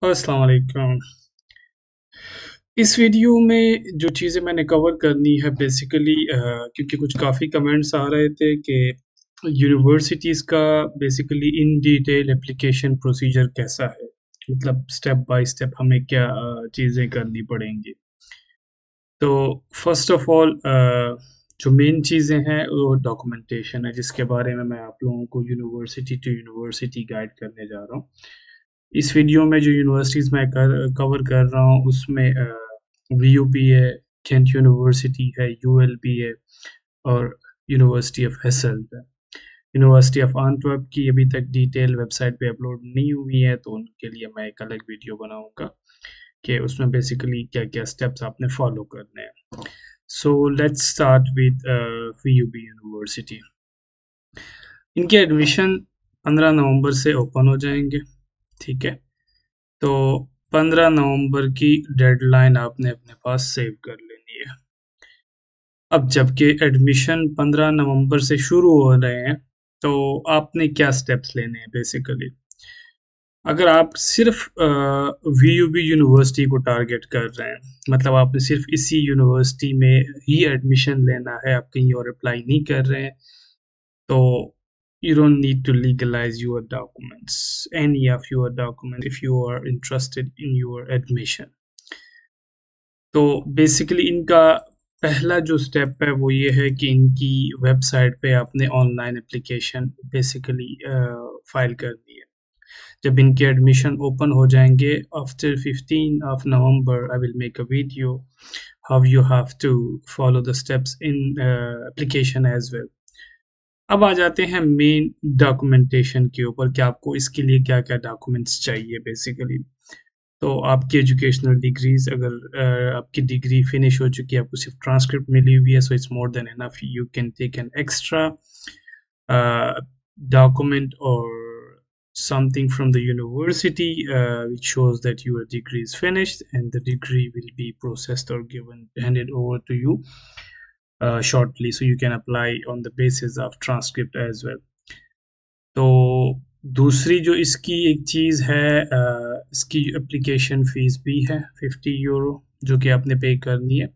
अस्सलाम वालेकुम। इस वीडियो में जो चीज़ें मैंने कवर करनी है बेसिकली क्योंकि कुछ काफ़ी कमेंट्स आ रहे थे कि यूनिवर्सिटीज़ का basically in detail application procedure कैसा है, मतलब स्टेप बाय स्टेप हमें क्या चीज़ें करनी पड़ेंगी। तो फर्स्ट ऑफ ऑल जो मेन चीज़ें हैं वो डॉक्यूमेंटेशन है, जिसके बारे में मैं आप लोगों को यूनिवर्सिटी टू यूनिवर्सिटी गाइड करने जा रहा हूँ। इस वीडियो में जो यूनिवर्सिटीज़ मैं कवर कर रहा हूँ उसमें वीयूपी है, केंट यूनिवर्सिटी है, यूएलबी है और यूनिवर्सिटी ऑफ हेसेल्ट है। यूनिवर्सिटी ऑफ एंटवर्प की अभी तक डिटेल वेबसाइट पे अपलोड नहीं हुई है, तो उनके लिए मैं एक अलग वीडियो बनाऊंगा कि उसमें बेसिकली क्या-क्या स्टेप्स आपने फॉलो करने हैं। So let's start with VUB university. इनके एडमिशन 15 नवंबर से ओपन हो जाएंगे, ठीक है। तो 15 नवंबर की डेडलाइन आपने अपने पास सेव कर लेनी है। अब जबकि एडमिशन 15 नवंबर से शुरू हो रहे हैं, तो आपने क्या स्टेप्स लेने हैं बेसिकली। अगर आप सिर्फ वीयूबी यूनिवर्सिटी को टारगेट कर रहे हैं, मतलब आपने सिर्फ इसी यूनिवर्सिटी में ही एडमिशन लेना है, आप कहीं और अप्लाई नहीं कर रहे हैं, तो you don't need to legalize your documents, any of your documents, if you are interested in your admission. तो बेसिकली इनका पहला जो स्टेप है वो ये है कि इनकी वेबसाइट पे आपने ऑनलाइन एप्लीकेशन बेसिकली फाइल करनी है। जब इनके एडमिशन ओपन हो जाएंगे after 15 of November, I will make a video how you have to follow the steps in application as well. अब आ जाते हैं मेन डॉक्यूमेंटेशन के ऊपर कि आपको इसके लिए क्या-क्या डॉक्यूमेंट्स चाहिए बेसिकली। तो आपकी एजुकेशनल डिग्रीज़, अगर आपकी डिग्री फिनिश हो चुकी है, आपको सिर्फ ट्रांसक्रिप्ट मिली हुई है, so it's more than enough, you can take an extra document or something from the university which shows that your degree is finished, and the degree will be processed or handed over to you shortly, so you can apply on the basis of transcript as well. तो दूसरी जो इसकी एक चीज़ है, इसकी application fees भी है 50 euro, जो कि आपने पे करनी है।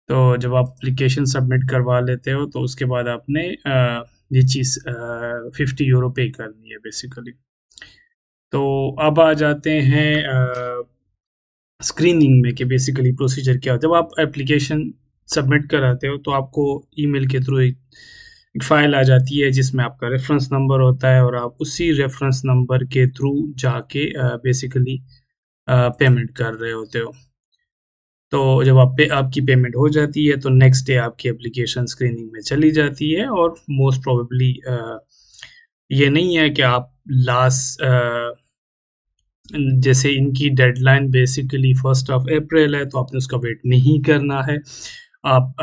तो जब आप एप्लीकेशन सबमिट करवा लेते हो तो उसके बाद आपने ये चीज़ 50 यूरो पे करनी है बेसिकली। तो अब आ जाते हैं स्क्रीनिंग में कि बेसिकली प्रोसीजर क्या होता है। जब आप एप्लीकेशन सबमिट कराते हो तो आपको ईमेल के थ्रू एक फ़ाइल आ जाती है जिसमें आपका रेफ़रेंस नंबर होता है, और आप उसी रेफ़रेंस नंबर के थ्रू जाके बेसिकली पेमेंट कर रहे होते हो। तो जब आपकी पेमेंट हो जाती है तो नेक्स्ट डे आपकी एप्लीकेशन स्क्रीनिंग में चली जाती है, और मोस्ट प्रोबेबली ये नहीं है कि आप लास्ट जैसे इनकी डेडलाइन बेसिकली 1 अप्रैल है, तो आपने उसका वेट नहीं करना है। आप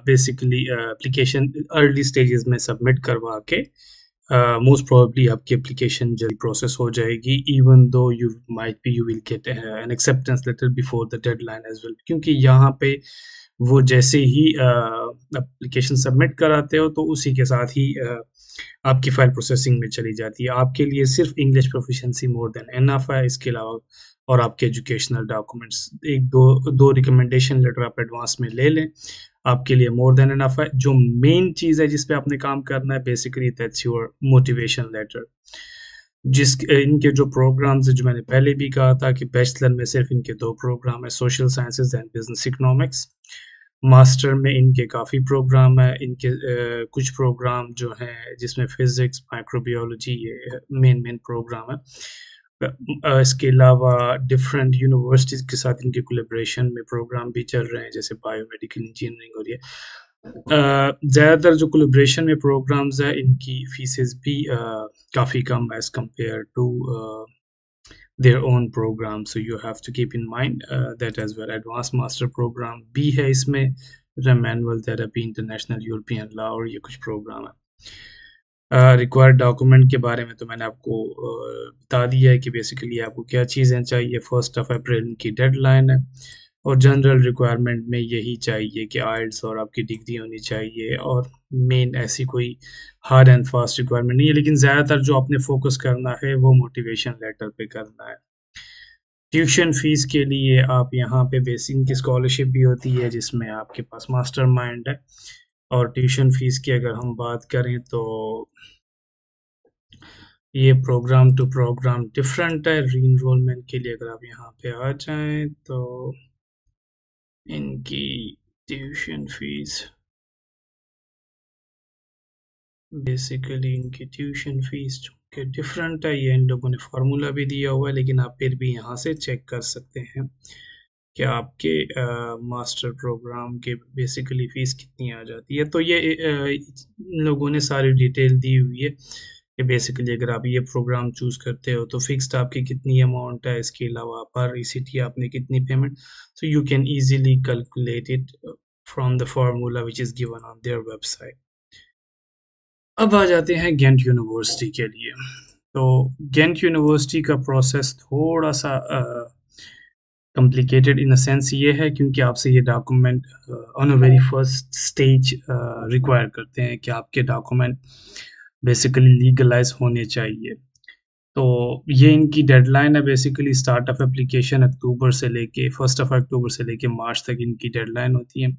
बेसिकली एप्लीकेशन अर्ली स्टेजेस में सबमिट करवा के मोस्ट प्रोबेबली आपकी एप्लीकेशन जल्दी प्रोसेस हो जाएगी, even though you will get an acceptance letter before the deadline as well, क्योंकि यहाँ पे वो जैसे ही एप्लीकेशन सबमिट कराते हो तो उसी के साथ ही आपकी फ़ाइल प्रोसेसिंग में चली जाती है। आपके लिए सिर्फ़ इंग्लिश प्रोफ़िशिएंसी मोर देन इनफ है, इसके अलावा और आपके एजुकेशनल डॉक्यूमेंट्स 1-2 रिकमेंडेशन लेटर आप एडवांस में ले लें, आपके लिए मोर देन इनफ है। जो मेन चीज़ है जिस पे आपने काम करना है basically, that's your motivation letter. इनके जो प्रोग्राम्स हैं, जो मैंने पहले भी कहा था कि बैचलर में सिर्फ़ इनके 2 प्रोग्राम हैं, social sciences and business economics. Master में इनके काफ़ी प्रोग्राम हैं, इनके कुछ प्रोग्राम जो हैं जिसमें फ़िज़िक्स, माइक्रोबायोलॉजी, ये मेन प्रोग्राम हैं। इसके अलावा डिफरेंट यूनिवर्सिटीज़ के साथ इनके कोलैबोरेशन में प्रोग्राम भी चल रहे हैं, जैसे बायोमेडिकल इंजीनियरिंग, और ये ज़्यादातर जो कोलैबोरेशन में प्रोग्राम्स हैं इनकी फ़ीसेस भी काफ़ी कम as compare to their own program, so you have to keep in mind that as well। Advance master programme भी है इसमें, manual therapy, international European law, और ये कुछ प्रोग्राम है। रिक्वायर्ड डॉक्यूमेंट के बारे में तो मैंने आपको बता दिया है कि बेसिकली आपको क्या चीज़ें चाहिए। 1 अप्रैल की डेडलाइन है, और जनरल रिक्वायरमेंट में यही चाहिए कि आइल्स और आपकी डिग्री होनी चाहिए, और मेन ऐसी कोई हार्ड एंड फास्ट रिक्वायरमेंट नहीं है, लेकिन ज़्यादातर जो आपने फोकस करना है वो मोटिवेशन लेटर पे करना है। ट्यूशन फ़ीस के लिए आप यहाँ पे बेसिक की स्कॉलरशिप भी होती है जिसमें आपके पास मास्टरमाइंड है। और ट्यूशन फ़ीस की अगर हम बात करें तो ये प्रोग्राम टू प्रोग्राम डिफरेंट है। री-एनरोलमेंट के लिए अगर आप यहाँ पे आ जाएँ तो इनकी ट्यूशन फ़ीस बेसिकली इनकी ट्यूशन फ़ीस चूँकि डिफरेंट है, ये इन लोगों ने फ़ॉर्मूला भी दिया हुआ है, लेकिन आप फिर भी यहाँ से चेक कर सकते हैं कि आपके मास्टर प्रोग्राम के बेसिकली फ़ीस कितनी आ जाती है। तो ये इन लोगों ने सारी डिटेल दी हुई है कि बेसिकली अगर आप ये प्रोग्राम चूज़ करते हो तो फ़िक्स्ड आपकी कितनी अमाउंट है, इसके अलावा पर ईसीटी आपने कितनी payment, so you can easily calculate it from the formula which is given on their website. अब आ जाते हैं गेंट यूनिवर्सिटी के लिए। तो गेंट यूनिवर्सिटी का प्रोसेस थोड़ा-सा कॉम्प्लिकेटेड इन अ सेंस ये है क्योंकि आपसे ये document on a very first stage require करते हैं कि आपके डॉक्यूमेंट बेसिकली लीगलाइज़ होने चाहिए। तो ये इनकी डेडलाइन है बेसिकली स्टार्ट ऑफ एप्लीकेशन अक्टूबर से लेके 1 ऑफ अक्टूबर से लेके मार्च तक इनकी डेडलाइन होती है।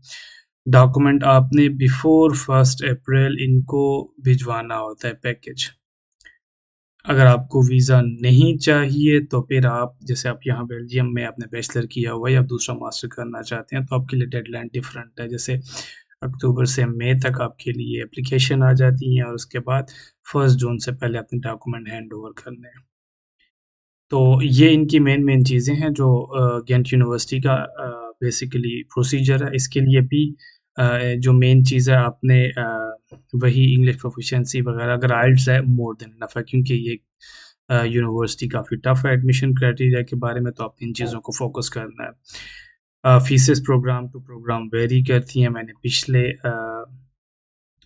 डॉक्यूमेंट आपने बिफोर 1 अप्रैल इनको भिजवाना होता है पैकेज। अगर आपको वीज़ा नहीं चाहिए तो फिर आप जैसे आप यहाँ बेल्जियम में आपने बैचलर किया हुआ है या दूसरा मास्टर करना चाहते हैं तो आपके लिए डेडलाइन डिफरेंट है। जैसे अक्टूबर से मई तक आपके लिए एप्लीकेशन आ जाती है और उसके बाद 1 जून से पहले अपने डॉक्यूमेंट हैंड ओवर करने हैं। तो ये इनकी मेन चीज़ें हैं जो गेंट यूनिवर्सिटी का बेसिकली प्रोसीजर है। इसके लिए भी अ, जो मेन चीज़ है आपने वही इंग्लिश प्रोफिशिएंसी वगैरह अगर आइल्स है मोर देन इनफ है क्योंकि ये यूनिवर्सिटी काफ़ी टफ है एडमिशन क्राइटेरिया के बारे में तो आपने इन चीज़ों को फोकस करना है। Fees programme to programme vary करती हैं। मैंने पिछले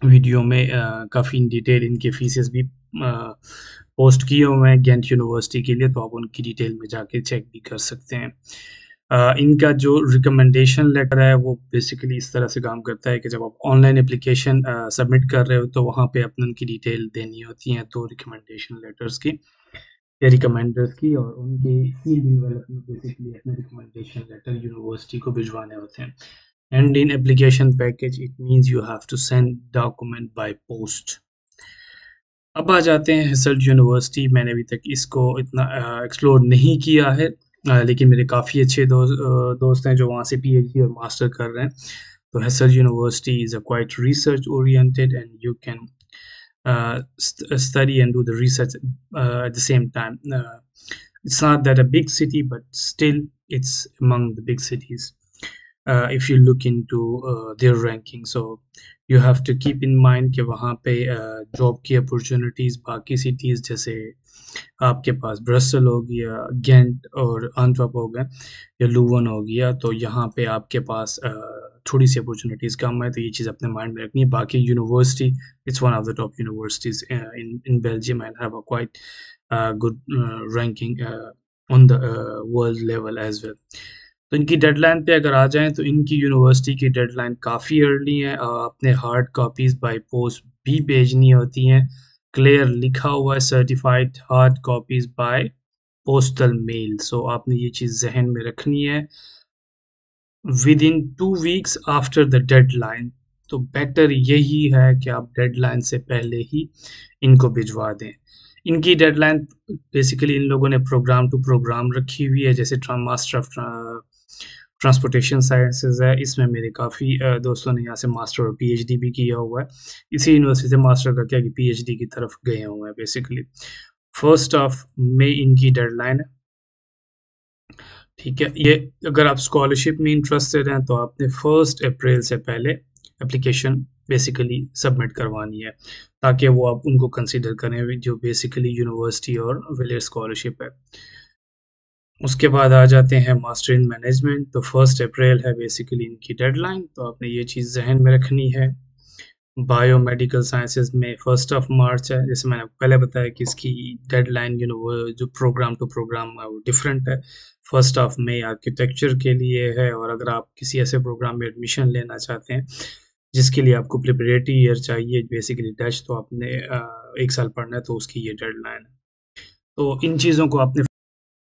वीडियो में काफ़ी इन डिटेल इनके फीसेस भी पोस्ट किए हुए हैं गेंट यूनिवर्सिटी के लिए तो आप उनकी डिटेल में जाके चेक भी कर सकते हैं। इनका जो रिकमेंडेशन लेटर है वो बेसिकली इस तरह से काम करता है कि जब आप ऑनलाइन एप्लीकेशन सबमिट कर रहे हो तो वहाँ पे अपने उनकी डिटेल देनी होती हैं तो रिकमेंडेशन लेटर्स की या रिकमेंडर्स की और उनके सील्ड एनवेलप में बेसिकली अपने रिकमेंडेशन लेटर यूनिवर्सिटी को भिजवाने होते हैं। And in application package, it means you have to send document by post. अब आ जाते हैं हिसल्ट यूनिवर्सिटी। मैंने अभी तक इसको इतना एक्सप्लोर नहीं किया है लेकिन मेरे काफ़ी अच्छे दोस्त हैं जो वहाँ से पीएचडी और मास्टर कर रहे हैं। तो Hasselt university is a quite research oriented and you can study and do the research at the same time. It's not that a big city, but still it's among the big cities. If you look into their ranking, so you have to keep in mind कि वहाँ पे job की opportunities बाकी cities जैसे आपके पास Brussels हो गया, giant और एंटवर्प हो गया या लुवन हो गया, तो यहाँ पे आपके पास थोड़ी सी अपॉर्चुनिटीज़ कम है, तो ये चीज़ अपने माइंड में रखनी है। बाकी university it's one of the top universities in Belgium and have a quite good ranking on the world level as well. तो इनकी डेडलाइन पे अगर आ जाएँ तो इनकी यूनिवर्सिटी की डेडलाइन काफ़ी अर्ली है। आपने हार्ड कॉपीज़ बाय पोस्ट भी भेजनी होती हैं। क्लियर लिखा हुआ है certified hard copies by postal mail. So आपने ये चीज़ ज़हन में रखनी है। Within 2 weeks after the deadline, तो बेटर यही है कि आप डेडलाइन से पहले ही इनको भिजवा दें। इनकी डेडलाइन बेसिकली इन लोगों ने प्रोग्राम टू प्रोग्राम रखी हुई है जैसे मास्टर ऑफ ट्रांसपोर्टेशन साइंसेज है। इसमें मेरे काफ़ी दोस्तों ने यहाँ से मास्टर और पीएचडी भी किया हुआ है। इसी यूनिवर्सिटी से मास्टर करके आगे पीएचडी की तरफ गए हुए हैं बेसिकली। 1 ऑफ मई इनकी डेडलाइन है। ठीक है, ये अगर आप स्कॉलरशिप में इंटरेस्टेड हैं तो आपने 1 अप्रैल से पहले एप्लीकेशन बेसिकली सबमिट करवानी है ताकि वो आप उनको कंसिडर करें जो बेसिकली यूनिवर्सिटी और वेलियर स्कॉलरशिप है। उसके बाद आ जाते हैं मास्टर इन मैनेजमेंट। तो 1 अप्रैल है बेसिकली इनकी डेडलाइन, तो आपने ये चीज़ जहन में रखनी है। बायोमेडिकल साइंसेज में 1 ऑफ मार्च है। जैसे मैंने पहले बताया कि इसकी डेडलाइन जो प्रोग्राम टू प्रोग्राम है वो डिफरेंट है। 1 ऑफ मई आर्किटेक्चर के लिए है और अगर आप किसी ऐसे प्रोग्राम में एडमिशन लेना चाहते हैं जिसके लिए आपको प्रिपरेटरी ईयर चाहिए बेसिकली डच, तो आपने 1 साल पढ़ना है तो उसकी ये डेडलाइन है। तो इन चीज़ों को आपने